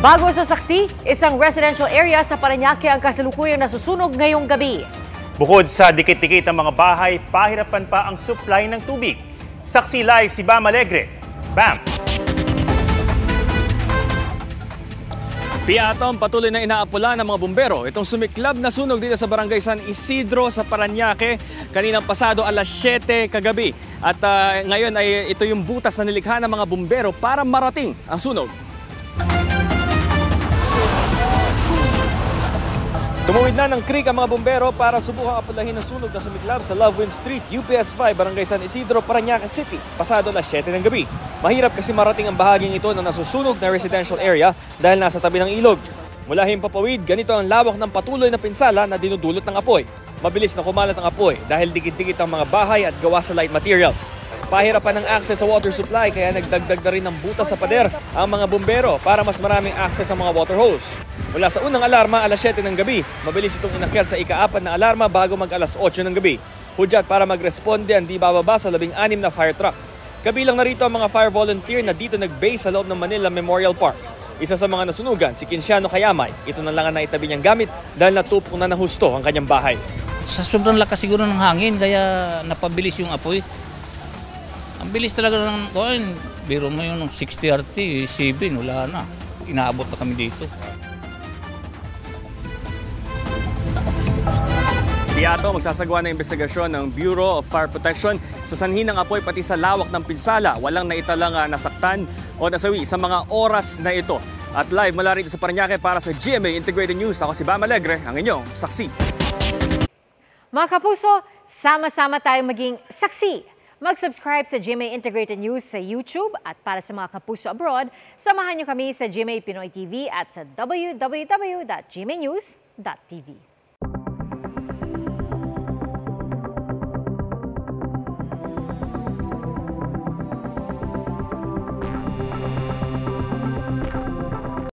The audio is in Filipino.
Bago sa saksi, isang residential area sa Parañaque ang kasalukuyang nasusunog ngayong gabi. Bukod sa dikit-dikit ang mga bahay, pahirapan pa ang supply ng tubig. Saksi live si Bam Alegre. Bam! Piatom, patuloy na inaapula ng mga bumbero. Itong sumiklab na sunog dito sa Barangay San Isidro sa Parañaque kaninang pasado alas 7 kagabi. At ngayon ay ito yung butas na nilikha ng mga bumbero para marating ang sunog. Tumuwid na ng creek ang mga bumbero para subukang apulahin ang sunog na sumiklab sa Lovewind Street, UPS 5, Barangay San Isidro, Parañaque City, pasado alas 7 ng gabi. Mahirap kasi marating ang bahaging ito na nasusunog na residential area dahil nasa tabi ng ilog. Mula Himpapawid, ganito ang lawak ng patuloy na pinsala na dinudulot ng apoy. Mabilis na kumalat ang apoy dahil dikit-dikit ang mga bahay at gawa sa light materials. Pahirapan ng access sa water supply kaya nagdagdag na rin ng butas sa pader ang mga bumbero para mas maraming access sa mga water hose. Mula sa unang alarma alas 7 ng gabi, mabilis itong inakyat sa ika-4 na alarma bago mag-alas 8 ng gabi. Hudyat para magresponde ang di bababa sa 16 na fire truck. Kabilang na rito ang mga fire volunteer na dito nag-base sa loob ng Manila Memorial Park. Isa sa mga nasunugan, si Kinciano Kayamay. Ito na lang ang naitabi niyang gamit dahil natupok na ng husto ang kanyang bahay. Sa sobrang lakas siguro ng hangin kaya napabilis yung apoy. Ang bilis talaga ng kuwan. Biro mo yung 60 RT, 7, wala na. Inaabot na kami dito. Piato, magsasagawa ng investigasyon ng Bureau of Fire Protection sa sanhi ng apoy pati sa lawak ng pinsala. Walang naitalang nasaktan o nasawi sa mga oras na ito. At live mula rito sa Parañaque para sa GMA Integrated News, ako si Bam Alegre, ang inyong saksi. Mga kapuso, sama-sama tayong maging saksi. Mag-subscribe sa GMA Integrated News sa YouTube at para sa mga kapuso abroad, samahan niyo kami sa GMA Pinoy TV at sa www.gmanews.tv.